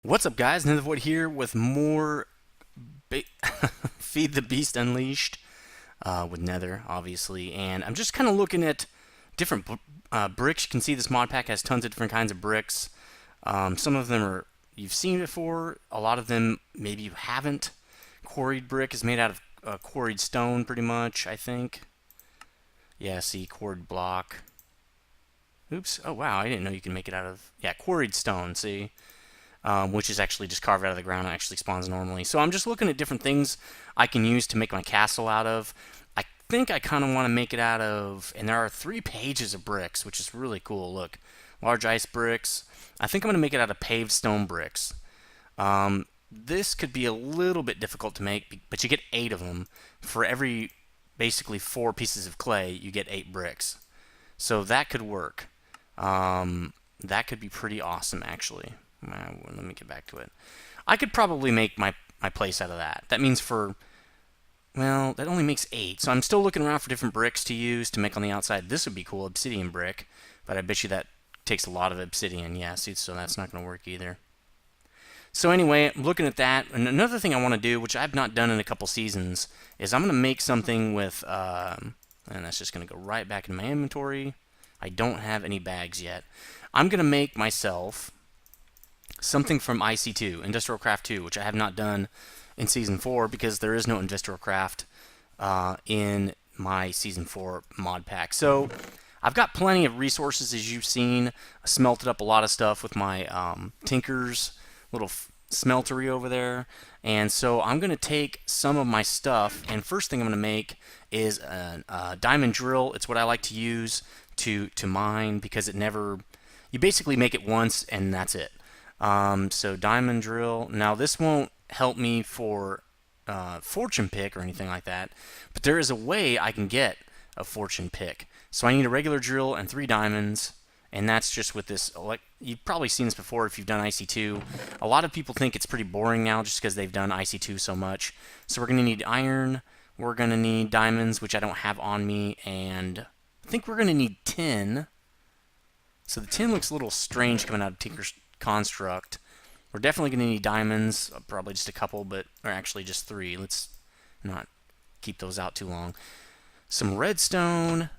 What's up, guys? Nethervvoid here with more Feed the Beast Unleashed with Nether, obviously. And I'm just kind of looking at different bricks. You can see this mod pack has tons of different kinds of bricks. Some of them are you've seen before. A lot of them maybe you haven't. Quarried brick is made out of quarried stone, pretty much, I think. Yeah, see, quarried block. Oops. Oh, wow, I didn't know you can make it out of... Yeah, quarried stone, see? Which is actually just carved out of the ground and actually spawns normally. So I'm just looking at different things I can use to make my castle out of. I think I kind of want to make it out of, and there are 3 pages of bricks, which is really cool. Look, large ice bricks. I think I'm going to make it out of paved stone bricks. This could be a little bit difficult to make, but you get 8 of them. For every basically 4 pieces of clay, you get 8 bricks. So that could work. That could be pretty awesome, actually. Let me get back to it. I could probably make my place out of that. That means well, that only makes 8. So I'm still looking around for different bricks to use to make on the outside. This would be cool, obsidian brick. But I bet you that takes a lot of obsidian. Yeah, see, so that's not going to work either. So anyway, looking at that, and another thing I want to do, which I've not done in a couple seasons, is I'm going to make something with, and that's just going to go right back in my inventory. I don't have any bags yet. I'm going to make myself something from IC2, Industrial Craft 2, which I have not done in Season 4 because there is no Industrial Craft in my Season 4 mod pack. So I've got plenty of resources, as you've seen. I smelted up a lot of stuff with my Tinker's little smeltery over there. And so I'm going to take some of my stuff, and first thing I'm going to make is a diamond drill. It's what I like to use to mine because it never... You basically make it once and that's it. So diamond drill. Now this won't help me for fortune pick or anything like that, but there is a way I can get a fortune pick. So I need a regular drill and 3 diamonds, and that's just with this. You've probably seen this before if you've done IC2. A lot of people think it's pretty boring now just because they've done IC2 so much. So we're going to need iron, we're going to need diamonds, which I don't have on me, and I think we're going to need tin. So the tin looks a little strange coming out of Tinker's construct. We're definitely going to need diamonds, probably just a couple, or actually just 3. Let's not keep those out too long. Some redstone.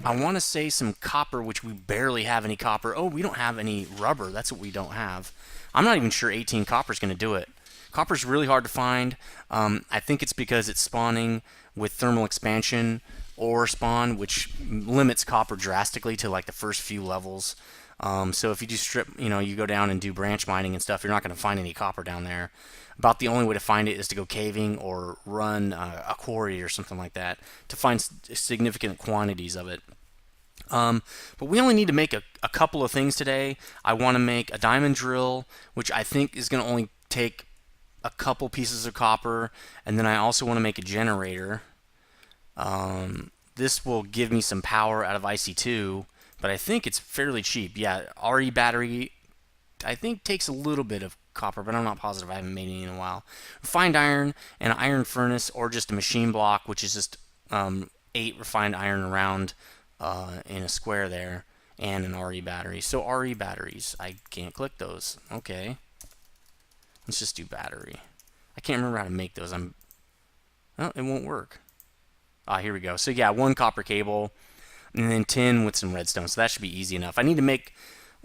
I want to say some copper, which we barely have any copper. Oh, we don't have any rubber. That's what we don't have. I'm not even sure 18 copper is going to do it. Copper's really hard to find. I think it's because it's spawning with thermal expansion ore spawn, which limits copper drastically to like the first few levels. So if you do strip, you go down and do branch mining and stuff, you're not going to find any copper down there. About the only way to find it is to go caving or run a quarry or something like that to find significant quantities of it. But we only need to make a couple of things today. I want to make a diamond drill, which I think is going to only take a couple pieces of copper, and then I also want to make a generator. This will give me some power out of IC2, but I think it's fairly cheap. Yeah, RE battery, I think takes a little bit of copper, but I'm not positive. I haven't made any in a while. Refined iron and an iron furnace, or just a machine block, which is just 8 refined iron around in a square there, and an RE battery. So RE batteries, I can't click those. Okay. Let's just do battery. I can't remember how to make those. Oh, it won't work. Here we go. So yeah, 1 copper cable, and then tin with some redstone. So that should be easy enough. I need to make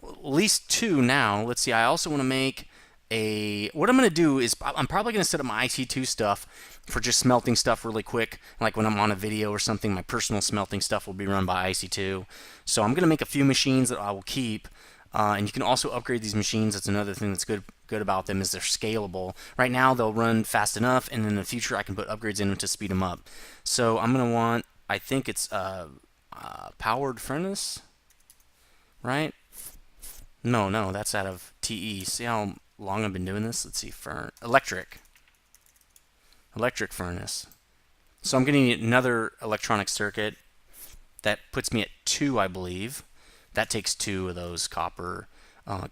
at least 2 now. Let's see. I also want to make what I'm going to do is I'm probably going to set up my IC2 stuff for just smelting stuff really quick. Like when I'm on a video or something, my personal smelting stuff will be run by IC2. So I'm going to make a few machines that I will keep. And you can also upgrade these machines. That's another thing that's good about them, is they're scalable. Right now they'll run fast enough, and in the future I can put upgrades in them to speed them up. So I'm going to want, I think it's powered furnace, right? No, that's out of TE. See how long I've been doing this? Let's see, electric furnace. So I'm going to need another electronic circuit. That puts me at 2, I believe. That takes 2 of those copper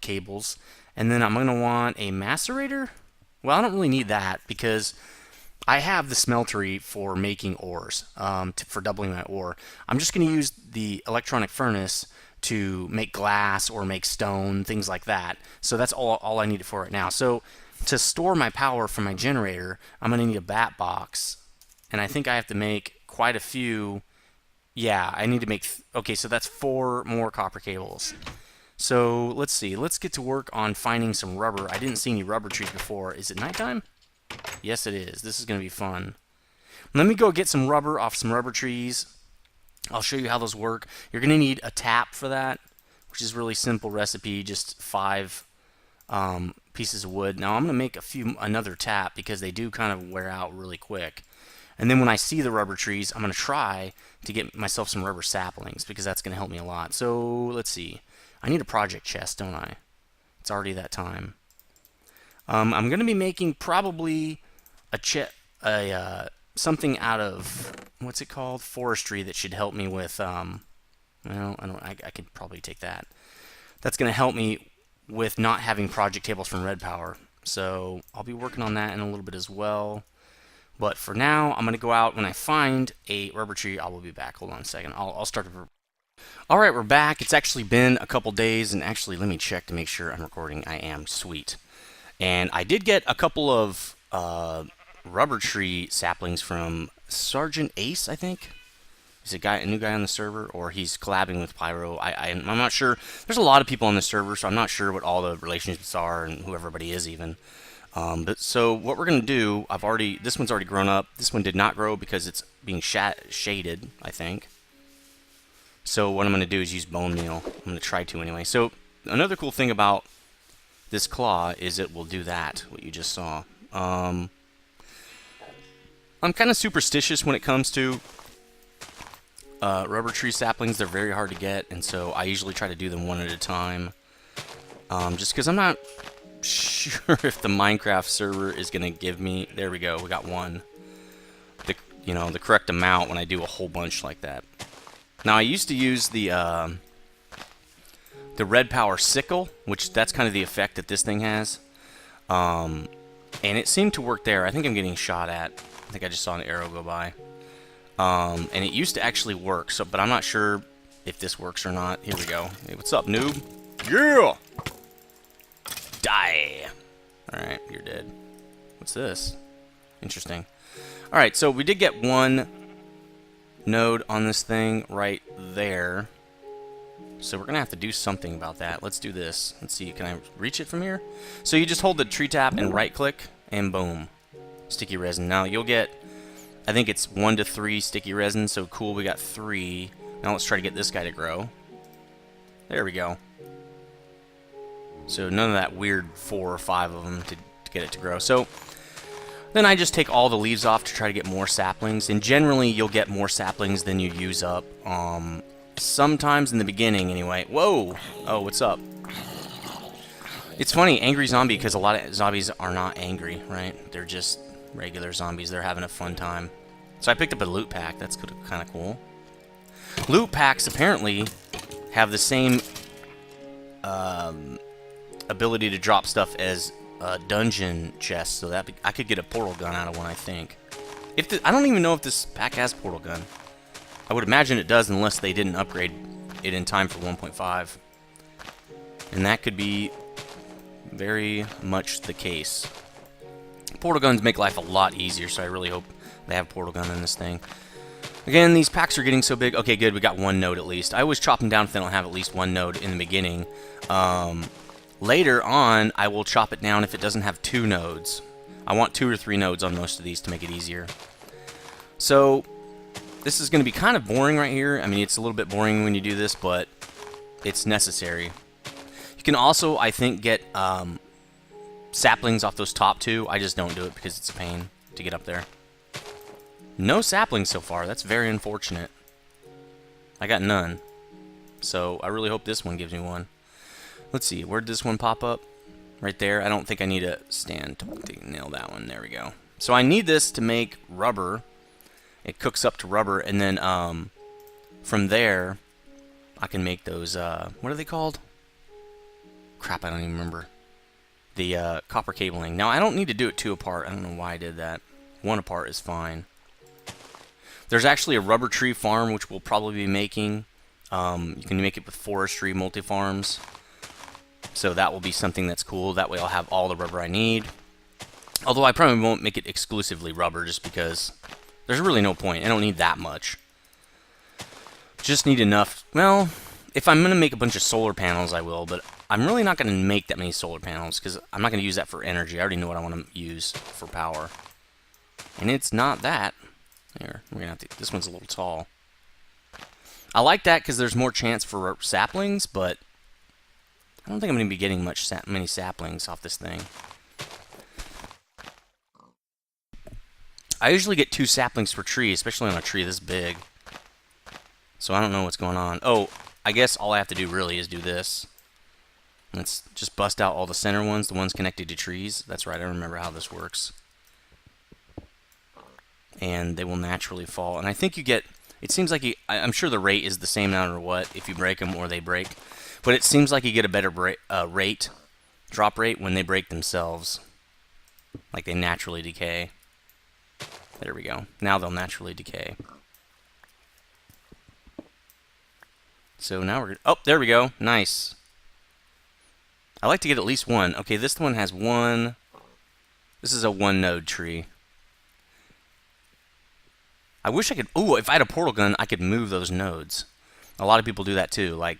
cables. And then I'm going to want a macerator. Well, I don't really need that because I have the smeltery for making ores, for doubling my ore. I'm just going to use the electronic furnace to make glass or make stone, things like that. So that's all I need it for right now. So to store my power from my generator, I'm going to need a bat box. And I think I have to make quite a few. Yeah, I need to make... okay, so that's 4 more copper cables. So let's see. Let's get to work on finding some rubber. I didn't see any rubber trees before. Is it nighttime? Yes, it is. This is going to be fun. Let me go get some rubber off some rubber trees. I'll show you how those work. You're going to need a tap for that, which is a really simple recipe, just 5 pieces of wood. Now I'm going to make another tap because they do kind of wear out really quick. And then when I see the rubber trees, I'm going to try to get myself some rubber saplings because that's going to help me a lot. So let's see. I need a project chest, don't I? It's already that time. I'm going to be making probably something out of, what's it called? Forestry that should help me with, well, I could probably take that. That's going to help me with not having project tables from Red Power. So I'll be working on that in a little bit as well. But for now, I'm going to go out. When I find a rubber tree, I will be back. Hold on a second. I'll start. Alright, we're back. It's actually been a couple days, and actually, let me check to make sure I'm recording. I am. Sweet. And I did get a couple of rubber tree saplings from Sergeant Ace, I think. He's a new guy on the server, or he's collabing with Pyro. I'm not sure. There's a lot of people on the server, so I'm not sure what all the relationships are and who everybody is even. But so what we're gonna do, this one's already grown up. This one did not grow because it's being shaded, I think. So what I'm gonna do is use bone meal. I'm gonna try to anyway. So another cool thing about this claw is it will do that, what you just saw. I'm kind of superstitious when it comes to rubber tree saplings. They're very hard to get, and so I usually try to do them one at a time. Just because I'm not sure if the Minecraft server is going to give me... There we go, we got one. The correct amount when I do a whole bunch like that. Now, I used to use the Red Power sickle, which that's kind of the effect that this thing has. And it seemed to work there. I think I'm getting shot at. I think I just saw an arrow go by. And it used to actually work, but I'm not sure if this works or not. Here we go. Hey, what's up, noob? Yeah! Die! Alright, you're dead. What's this? Interesting. Alright, so we did get one node on this thing right there. So we're going to have to do something about that. Let's do this. Let's see, can I reach it from here? So you just hold the tree tap and right click, and boom. Sticky resin. Now you'll get, I think it's 1 to 3 sticky resin, so cool, we got 3. Now let's try to get this guy to grow. There we go. So none of that weird 4 or 5 of them to get it to grow. So then I just take all the leaves off to try to get more saplings, and generally you'll get more saplings than you use up. Sometimes in the beginning, anyway. Whoa! Oh, what's up? It's funny, angry zombie, because a lot of zombies are not angry, right? They're just regular zombies. They're having a fun time. So I picked up a loot pack. That's kind of cool. Loot packs apparently have the same ability to drop stuff as dungeon chests, so that I could get a portal gun out of one, I think. I don't even know if this pack has portal gun. I would imagine it does, unless they didn't upgrade it in time for 1.5. And that could be very much the case. Portal guns make life a lot easier, so I really hope they have portal gun in this thing. Again, these packs are getting so big. Okay, good, we got 1 node at least. I always chop them down if they don't have at least 1 node in the beginning. Later on, I will chop it down if it doesn't have 2 nodes. I want 2 or 3 nodes on most of these to make it easier. So this is going to be kind of boring right here. I mean, it's a little bit boring when you do this, but it's necessary. You can also, I think, get saplings off those top 2. I just don't do it because it's a pain to get up there. No saplings so far. That's very unfortunate. I got none. So I really hope this one gives me one. Let's see. Where'd this one pop up? Right there. I don't think I need a stand to nail that one. There we go. So I need this to make rubber. It cooks up to rubber, and then from there I can make those, what are they called? Crap, I don't even remember. The copper cabling. Now, I don't need to do it 2 apart. I don't know why I did that. one apart is fine. There's actually a rubber tree farm, which we'll probably be making. You can make it with forestry multi-farms. So that will be something that's cool. That way I'll have all the rubber I need. Although I probably won't make it exclusively rubber just because there's really no point. I don't need that much. Just need enough. Well, if I'm going to make a bunch of solar panels, I will. But I'm really not going to make that many solar panels because I'm not going to use that for energy. I already know what I want to use for power. And it's not that. Here, we're going to have to... This one's a little tall. I like that because there's more chance for saplings, but I don't think I'm going to be getting many saplings off this thing. I usually get 2 saplings per tree, especially on a tree this big. So I don't know what's going on. Oh, I guess all I have to do really is do this. Let's just bust out all the center ones, the ones connected to trees. That's right, I remember how this works. And they will naturally fall. And I think you get... It seems like I'm sure the rate is the same no matter what, if you break them or they break. But it seems like you get a better drop rate when they break themselves. Like they naturally decay. There we go. Now they'll naturally decay. So now we're... Oh, there we go. Nice. I like to get at least one. Okay, this one has one... This is a 1-node tree. I wish I could... Ooh, if I had a portal gun, I could move those nodes. A lot of people do that too. Like,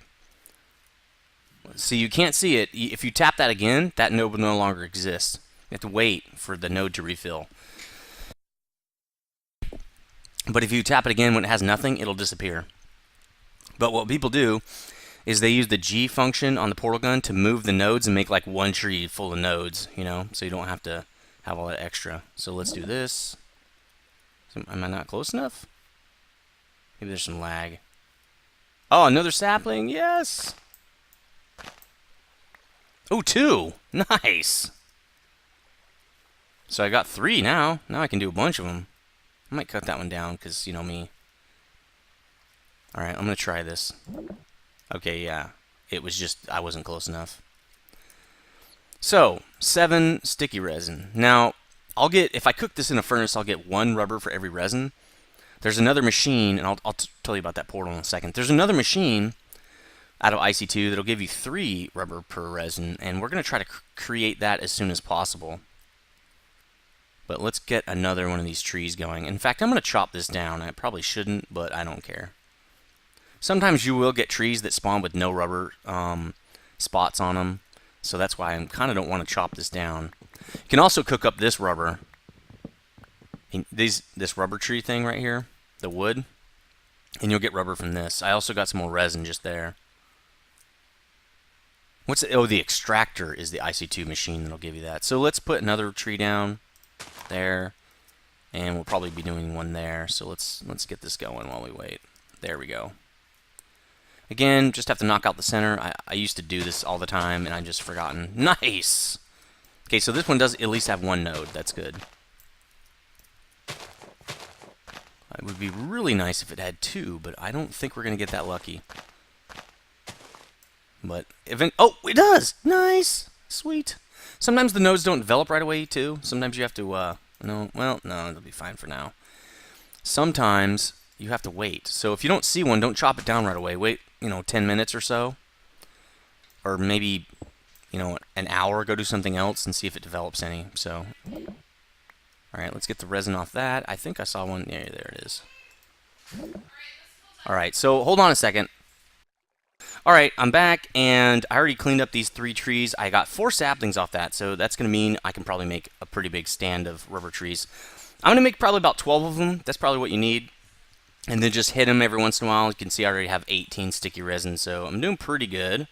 see, you can't see it. If you tap that again, that node will no longer exist. You have to wait for the node to refill. But if you tap it again when it has nothing, it'll disappear. But what people do is they use the G function on the portal gun to move the nodes and make like one tree full of nodes, you know, so you don't have to have all that extra. So let's do this. Am I not close enough? Maybe there's some lag. Oh, another sapling. Yes. Oh, 2. Nice. So I got 3 now. Now I can do a bunch of them. I might cut that one down because, you know me. Alright, I'm going to try this. Okay, yeah. It was just, I wasn't close enough. So, 7 sticky resin. Now, I'll get, if I cook this in a furnace, I'll get 1 rubber for every resin. There's another machine, and I'll tell you about that portal in a second. There's another machine out of IC2 that'll give you 3 rubber per resin, and we're going to try to create that as soon as possible. But let's get another one of these trees going. In fact, I'm going to chop this down. I probably shouldn't, but I don't care. Sometimes you will get trees that spawn with no rubber spots on them, so that's why I kind of don't want to chop this down. You can also cook up this rubber. This rubber tree thing right here, the wood, and you'll get rubber from this. I also got some more resin just there. Oh, the extractor is the IC2 machine that'll give you that. So let's put another tree down there, and we'll probably be doing one there. So let's get this going while we wait. There we go. Again, just have to knock out the center. I used to do this all the time, and I've just forgotten. Nice! Okay, so this one does at least have 1 node. That's good. It would be really nice if it had 2, but I don't think we're going to get that lucky. But, oh, it does! Nice! Sweet. Sometimes the nodes don't develop right away, too. Sometimes you have to, no, it'll be fine for now. Sometimes you have to wait. So if you don't see one, don't chop it down right away. Wait, 10 minutes or so. Or maybe, an hour, go do something else and see if it develops any. So, alright, let's get the resin off that. I think I saw one. Yeah, there it is. Alright, so hold on a second. Alright, I'm back, and I already cleaned up these 3 trees. I got 4 saplings off that, so that's going to mean I can probably make a pretty big stand of rubber trees. I'm going to make probably about 12 of them. That's probably what you need. And then just hit them every once in a while. You can see I already have 18 sticky resin, so I'm doing pretty good.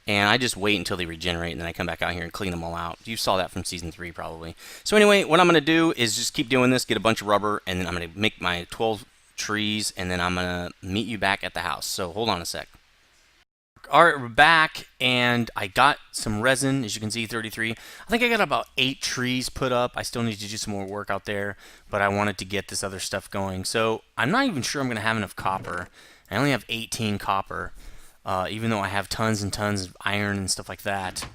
And I just wait until they regenerate, and then I come back out here and clean them all out. You saw that from Season 3, probably. So anyway, what I'm going to do is just keep doing this, get a bunch of rubber, and then I'm going to make my 12 trees, and then I'm going to meet you back at the house. So hold on a sec. Alright, we're back, and I got some resin, as you can see, 33. I think I got about 8 trees put up. I still need to do some more work out there, but I wanted to get this other stuff going. So I'm not even sure I'm going to have enough copper. I only have 18 copper, even though I have tons and tons of iron and stuff like that.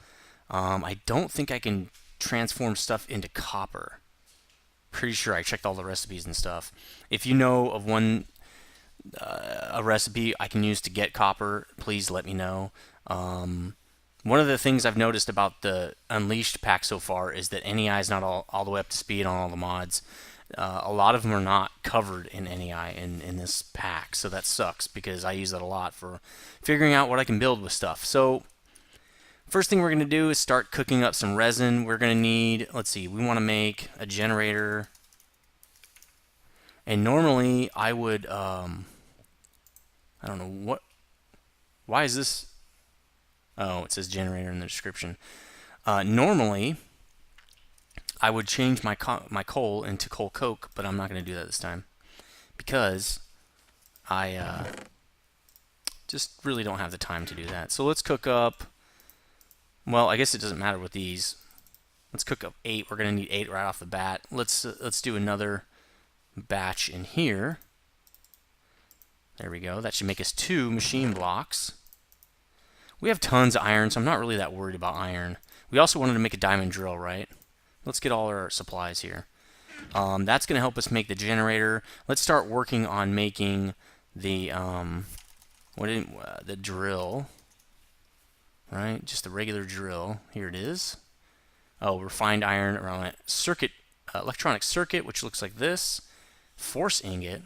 I don't think I can transform stuff into copper. pretty sure I checked all the recipes and stuff. If you know of a recipe I can use to get copper, please let me know. One of the things I've noticed about the Unleashed pack so far is that NEI is not all the way up to speed on all the mods. A lot of them are not covered in NEI in this pack, so that sucks because I use that a lot for figuring out what I can build with stuff. So first thing we're going to do is start cooking up some resin. We're going to need, let's see, we want to make a generator. And normally I would, I don't know why is this? Oh, it says generator in the description. Normally, I would change my coal into coal coke, but I'm not going to do that this time because I just really don't have the time to do that. So let's cook up. Well, I guess it doesn't matter with these. Let's cook up 8. We're going to need 8 right off the bat. Let's do another batch in here. There we go. That should make us 2 machine blocks. We have tons of iron, so I'm not really that worried about iron. We also wanted to make a diamond drill, right? Let's get all our supplies here. That's going to help us make the generator. Let's start working on making the the drill, right? Just the regular drill. Here it is. Oh, refined iron around it. Circuit, electronic circuit, which looks like this. Force ingot.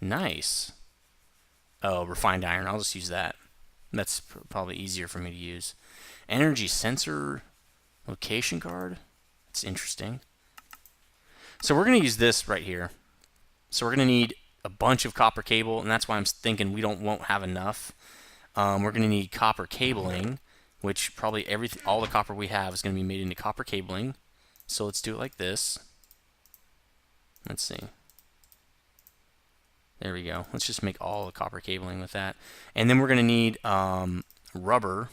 Nice. Oh, refined iron. I'll just use that. That's probably easier for me to use. Energy sensor location card. That's interesting. So we're going to use this right here. So we're going to need a bunch of copper cable, and that's why I'm thinking we won't have enough. We're going to need copper cabling, which probably all the copper we have is going to be made into copper cabling. So let's do it like this. Let's see. There we go. Let's just make all the copper cabling with that. And then we're going to need rubber.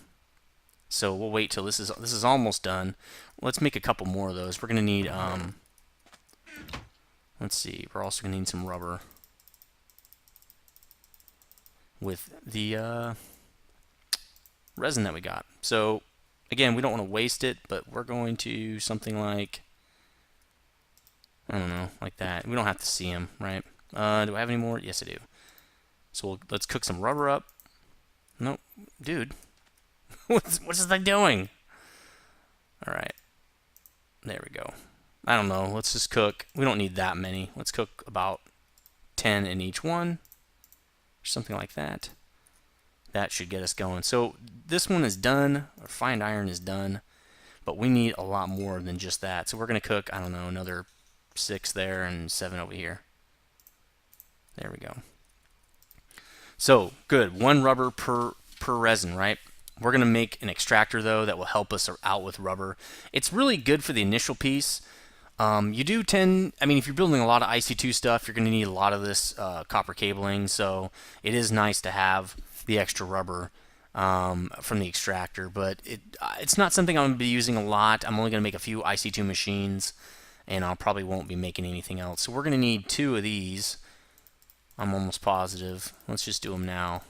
So we'll wait till this is almost done. Let's make a couple more of those. We're going to need, let's see, we're also going to need some rubber with the resin that we got. So again, we don't want to waste it, but we're going to something like, I don't know, like that. We don't have to see them, right? Do I have any more? Yes, I do. So let's cook some rubber up. Nope. Dude. What's this thing doing? Alright. There we go. I don't know. Let's just cook. We don't need that many. Let's cook about 10 in each one. Or something like that. That should get us going. So this one is done. Refined iron is done. But we need a lot more than just that. So we're going to cook, I don't know, another 6 there and 7 over here. There we go. So, good. 1 rubber per resin, right? We're going to make an extractor, though, that will help us out with rubber. It's really good for the initial piece. You do tend, I mean, if you're building a lot of IC2 stuff, you're going to need a lot of this copper cabling, so it is nice to have the extra rubber from the extractor, but it's not something I'm going to be using a lot. I'm only going to make a few IC2 machines, and I probably won't be making anything else. So we're going to need 2 of these. I'm almost positive. Let's just do them now.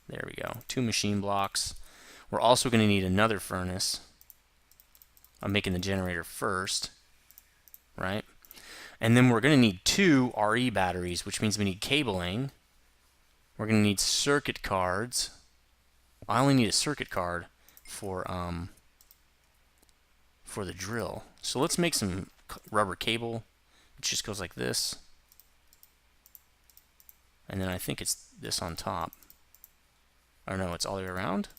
There we go. 2 machine blocks. We're also going to need another furnace. I'm making the generator first, right? And then we're going to need 2 RE batteries, which means we need cabling. We're going to need circuit cards. I only need a circuit card for the drill. So let's make some rubber cable, which just goes like this. And then I think it's this on top. Or no, it's all the way around.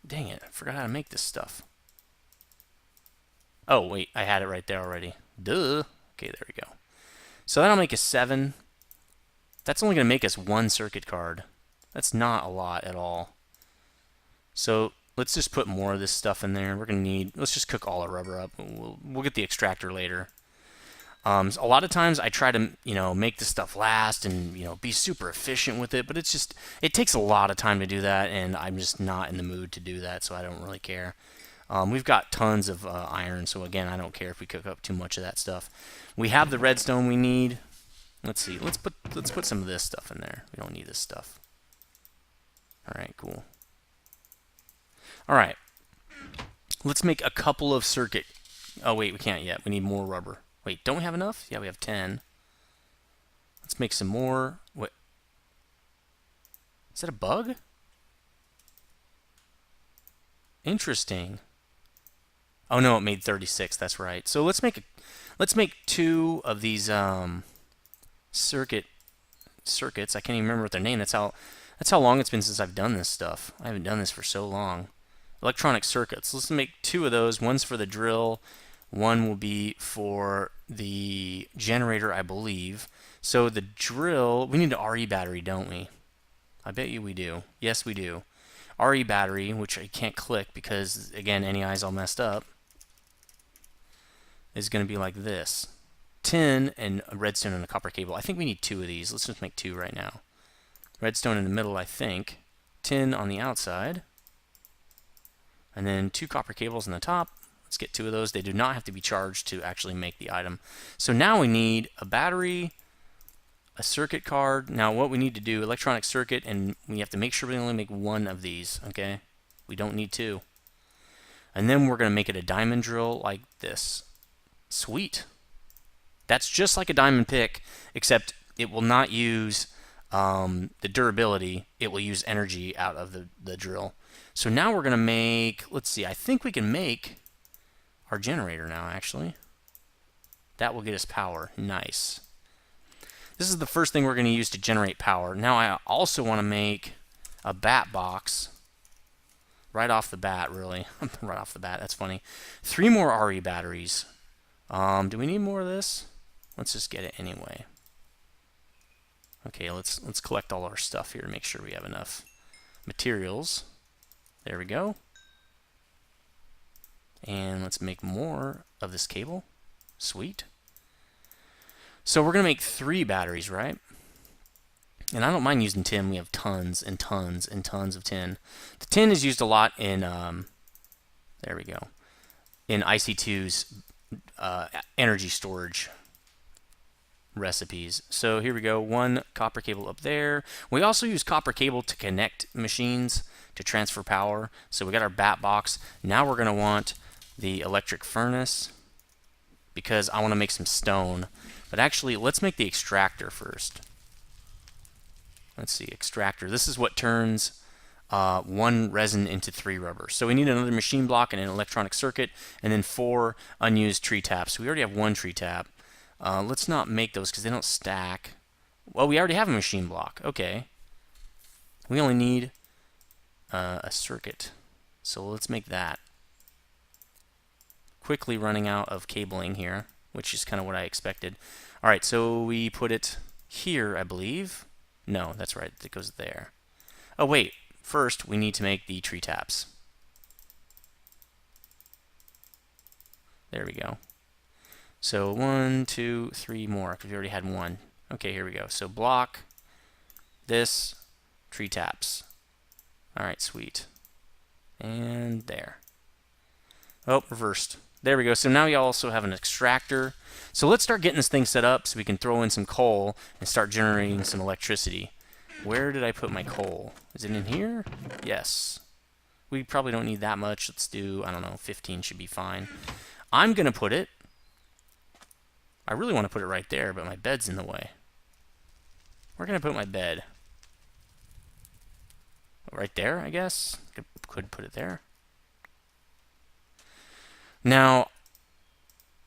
Dang it, I forgot how to make this stuff. Oh, wait, I had it right there already. Duh. Okay, there we go. So that'll make us 7. That's only going to make us 1 circuit card. That's not a lot at all. So let's just put more of this stuff in there. We're going to need, let's just cook all our rubber up. We'll get the extractor later. A lot of times I try to, make this stuff last and, be super efficient with it, but it's just, it takes a lot of time to do that, and I'm just not in the mood to do that, so I don't really care. We've got tons of iron, so again, I don't care if we cook up too much of that stuff. We have the redstone we need. Let's see, let's put some of this stuff in there. We don't need this stuff. All right, cool. All right. Let's make a couple of circuit. Oh, wait, we can't yet. We need more rubber. Wait, don't we have enough? Yeah, we have 10. Let's make some more. What? Is that a bug? Interesting. Oh no, it made 36. That's right. So let's make 2 of these circuits. I can't even remember what their name. That's how long it's been since I've done this stuff. I haven't done this for so long. Electronic circuits. Let's make 2 of those. One's for the drill. One will be for the generator, I believe. So the drill, we need an RE battery, don't we? I bet you we do. Yes, we do. RE battery, which I can't click because, again, NEI's all messed up, is going to be like this. Tin and a redstone and a copper cable. I think we need 2 of these. Let's just make 2 right now. Redstone in the middle, I think. Tin on the outside. And then 2 copper cables on the top. Let's get 2 of those. They do not have to be charged to actually make the item. So now we need a battery, a circuit card. Now what we need to do, electronic circuit, and we have to make sure we only make 1 of these, okay? We don't need 2. And then we're going to make it a diamond drill like this. Sweet. That's just like a diamond pick, except it will not use the durability. It will use energy out of the drill. So now we're going to make, let's see, I think we can make our generator now, actually. That will get us power. Nice. This is the first thing we're going to use to generate power. Now I also want to make a bat box. Right off the bat, really. Right off the bat, that's funny. 3 more RE batteries. Do we need more of this? Let's just get it anyway. Okay, let's collect all our stuff here to make sure we have enough materials. There we go. And let's make more of this cable. Sweet. So we're going to make 3 batteries, right? And I don't mind using tin. We have tons and tons and tons of tin. The tin is used a lot in, there we go, in IC2's energy storage recipes. So here we go, 1 copper cable up there. We also use copper cable to connect machines to transfer power. So we got our bat box. Now we're going to want the electric furnace because I want to make some stone. But actually, let's make the extractor first. Let's see, extractor. This is what turns 1 resin into 3 rubber. So we need another machine block and an electronic circuit, and then 4 unused tree taps. We already have 1 tree tap. Let's not make those because they don't stack. Well, we already have a machine block. Okay. We only need a circuit. So let's make that. Quickly running out of cabling here, which is kind of what I expected. All right, so we put it here, I believe. No, that's right. It goes there. Oh, wait. First, we need to make the tree taps. There we go. So 1, 2, 3 more, because we already had 1. Okay, here we go. So block, this, tree taps. All right, sweet. And there. Oh, reversed. There we go. So now we also have an extractor. So let's start getting this thing set up so we can throw in some coal and start generating some electricity. Where did I put my coal? Is it in here? Yes. We probably don't need that much. Let's do, I don't know, 15 should be fine. I'm going to put it, I really want to put it right there, but my bed's in the way. Where can I put my bed? Right there, I guess. Could put it there. Now,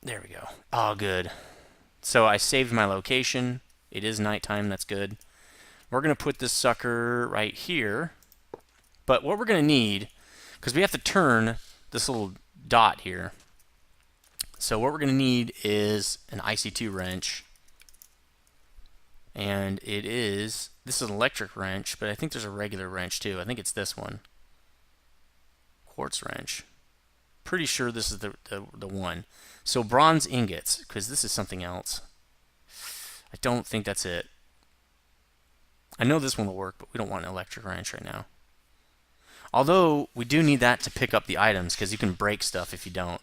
there we go. Oh, good. So I saved my location. It is nighttime. That's good. We're going to put this sucker right here. But what we're going to need, because we have to turn this little dot here. So what we're going to need is an IC2 wrench. And this is an electric wrench, but I think there's a regular wrench too. I think it's this one. Quartz wrench. Pretty sure this is the one. So bronze ingots, because this is something else. I don't think that's it. I know this one will work, but we don't want an electric wrench right now. Although, we do need that to pick up the items, because you can break stuff if you don't.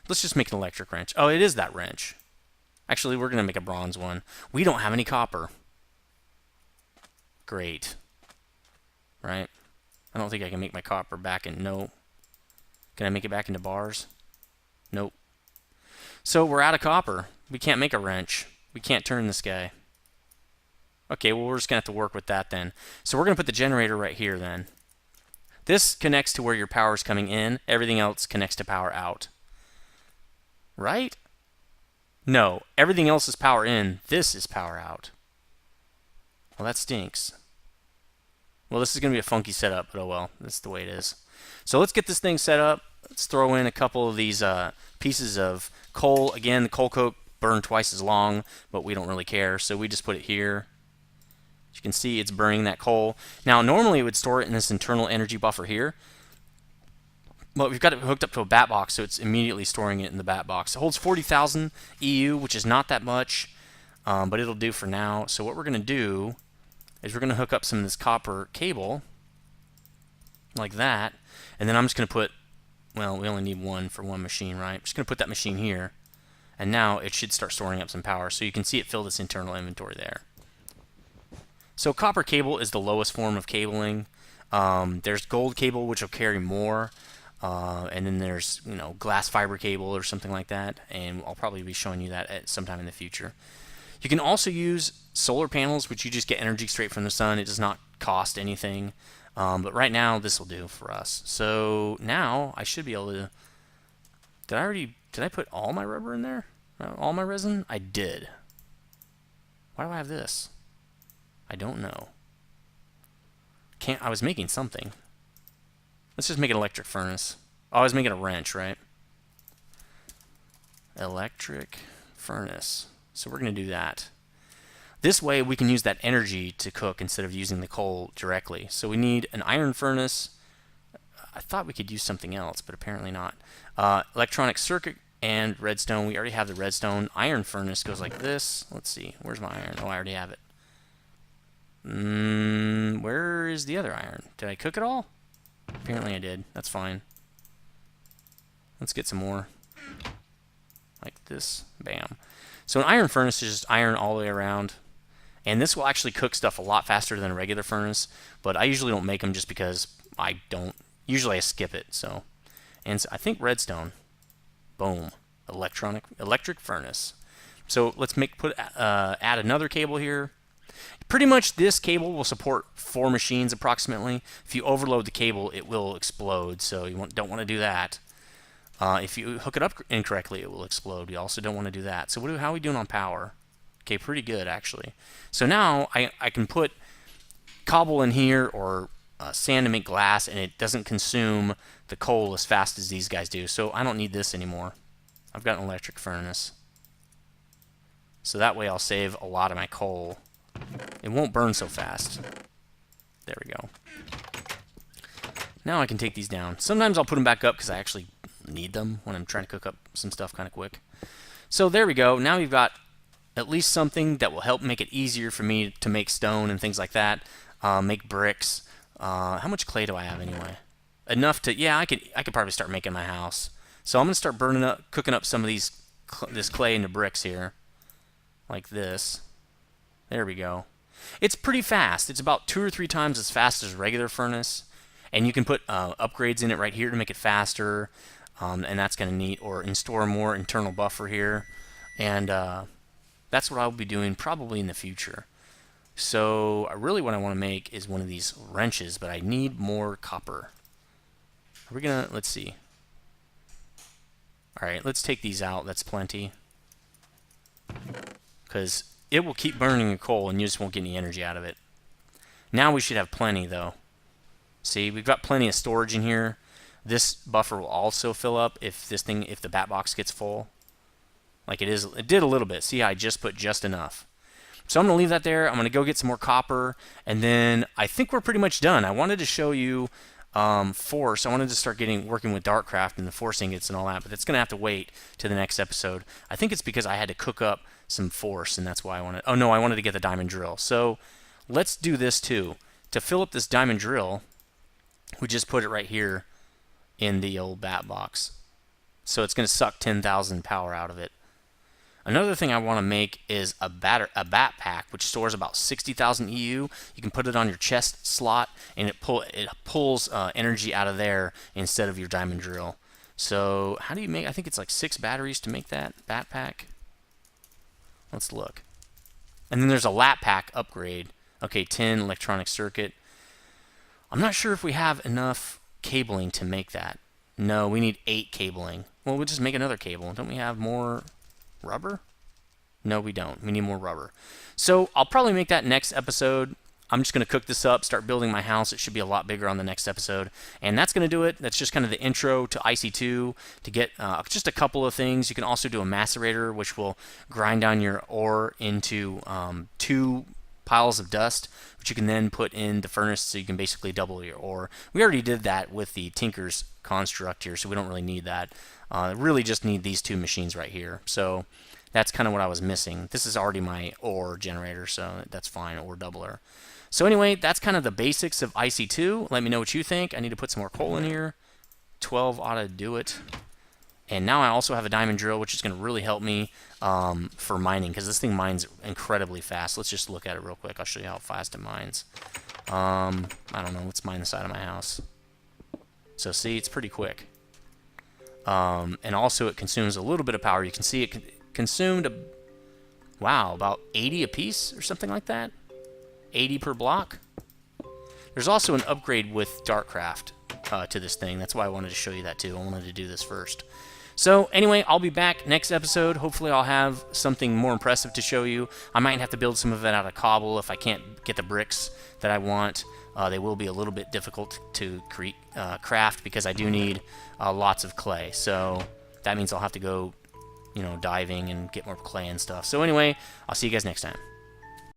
Let's just make an electric wrench. Oh, it is that wrench. Actually, we're going to make a bronze one. We don't have any copper. Great. Right? I don't think I can make my copper back in no. Can I make it back into bars? Nope. So we're out of copper. We can't make a wrench. We can't turn this guy. Okay, well, we're just going to have to work with that then. So we're going to put the generator right here then. This connects to where your power is coming in. Everything else connects to power out. Right? No, everything else is power in. This is power out. Well, that stinks. Well, this is going to be a funky setup, but oh well. That's the way it is. So let's get this thing set up. Let's throw in a couple of these pieces of coal. Again, the coal coke burned twice as long, but we don't really care. So we just put it here. As you can see, it's burning that coal. Now, normally it would store it in this internal energy buffer here. But we've got it hooked up to a bat box, so it's immediately storing it in the bat box. It holds 40,000 EU, which is not that much, but it'll do for now. So what we're going to do is we're going to hook up some of this copper cable, like that. And then I'm just going to put, well, we only need one for one machine, right? I'm just going to put that machine here. And now it should start storing up some power. So you can see it fill this internal inventory there. So copper cable is the lowest form of cabling. There's gold cable, which will carry more. And then there's, glass fiber cable or something like that. And I'll probably be showing you that at sometime in the future. You can also use solar panels, which you just get energy straight from the sun. It does not cost anything. But right now, this will do for us. So now I should be able to... Did I put all my rubber in there? All my resin? I did. Why do I have this? I don't know. I was making something. Let's just make an electric furnace. Oh, I was making a wrench, right? Electric furnace. So we're going to do that. This way we can use that energy to cook instead of using the coal directly. So we need an iron furnace. I thought we could use something else, but apparently not. Electronic circuit and redstone. We already have the redstone. Iron furnace goes like this. Let's see. Where's my iron? Oh, I already have it. Where is the other iron? Did I cook it all? Apparently I did. That's fine. Let's get some more. Like this. Bam. So an iron furnace is just iron all the way around. And this will actually cook stuff a lot faster than a regular furnace. But I usually don't make them just because I don't. Usually I skip it. So, and so I think redstone. Boom. Electric furnace. So let's add another cable here. Pretty much this cable will support 4 machines approximately. If you overload the cable, it will explode, so you don't want to do that. If you hook it up incorrectly, it will explode. You also don't want to do that. So how are we doing on power? Okay, pretty good actually. So now I can put cobble in here or sand to make glass, and it doesn't consume the coal as fast as these guys do. So I don't need this anymore. I've got an electric furnace. So that way I'll save a lot of my coal. It won't burn so fast. There we go. Now I can take these down. Sometimes I'll put them back up because I actually need them when I'm trying to cook up some stuff kind of quick. So there we go. Now we've got at least something that will help make it easier for me to make stone and things like that. Make bricks. How much clay do I have anyway? Enough to, yeah, I could probably start making my house. So I'm gonna start cooking up some of this clay into bricks here, like this. There we go. It's pretty fast. It's about 2 or 3 times as fast as a regular furnace, and you can put upgrades in it right here to make it faster, and that's kind of neat. Or store more internal buffer here, and that's what I'll be doing probably in the future. So really what I want to make is one of these wrenches, but I need more copper. Are we gonna, let's see. Alright, let's take these out. That's plenty. Because it will keep burning the coal and you just won't get any energy out of it. Now we should have plenty though. See, we've got plenty of storage in here. This buffer will also fill up if the bat box gets full. Like it did a little bit. See, I just put just enough. So I'm going to leave that there. I'm going to go get some more copper, and then I think we're pretty much done. I wanted to show you force. I wanted to start working with Darkcraft and the force ingots and all that, but it's going to have to wait to the next episode. I think it's because I had to cook up some force, and that's why I wanted... Oh, no, I wanted to get the diamond drill. So let's do this too. To fill up this diamond drill, we just put it right here in the old bat box. So it's going to suck 10,000 power out of it. Another thing I want to make is a bat pack, which stores about 60,000 EU. You can put it on your chest slot, and it pulls energy out of there instead of your diamond drill. So how do you make, I think it's like 6 batteries to make that backpack. Let's look. And then there's a lap pack upgrade. Okay, 10 electronic circuit. I'm not sure if we have enough cabling to make that. No, we need 8 cabling. Well, we'll just make another cable. Don't we have more rubber? No, we don't. We need more rubber. So I'll probably make that next episode. I'm just going to cook this up, start building my house. It should be a lot bigger on the next episode. And that's going to do it. That's just kind of the intro to IC2 to get just a couple of things. You can also do a macerator, which will grind down your ore into 2 piles of dust, which you can then put in the furnace so you can basically double your ore. We already did that with the Tinker's construct here, so we don't really need that. Really just need these 2 machines right here. So that's kind of what I was missing. This is already my ore generator, so that's fine, ore doubler. So anyway, that's kind of the basics of IC2. Let me know what you think. I need to put some more coal in here. 12 ought to do it. And now I also have a diamond drill, which is going to really help me for mining, because this thing mines incredibly fast. Let's just look at it real quick. I'll show you how fast it mines. I don't know. Let's mine the side of my house. So see, it's pretty quick. And also it consumes a little bit of power. You can see it consumed, wow, about 80 a piece or something like that. 80 per block. There's also an upgrade with Darkcraft to this thing. That's why I wanted to show you that too. I wanted to do this first. So anyway, I'll be back next episode. Hopefully I'll have something more impressive to show you. I might have to build some of it out of cobble if I can't get the bricks that I want. They will be a little bit difficult to craft because I do need lots of clay. So that means I'll have to go, you know, diving and get more clay and stuff. So anyway, I'll see you guys next time.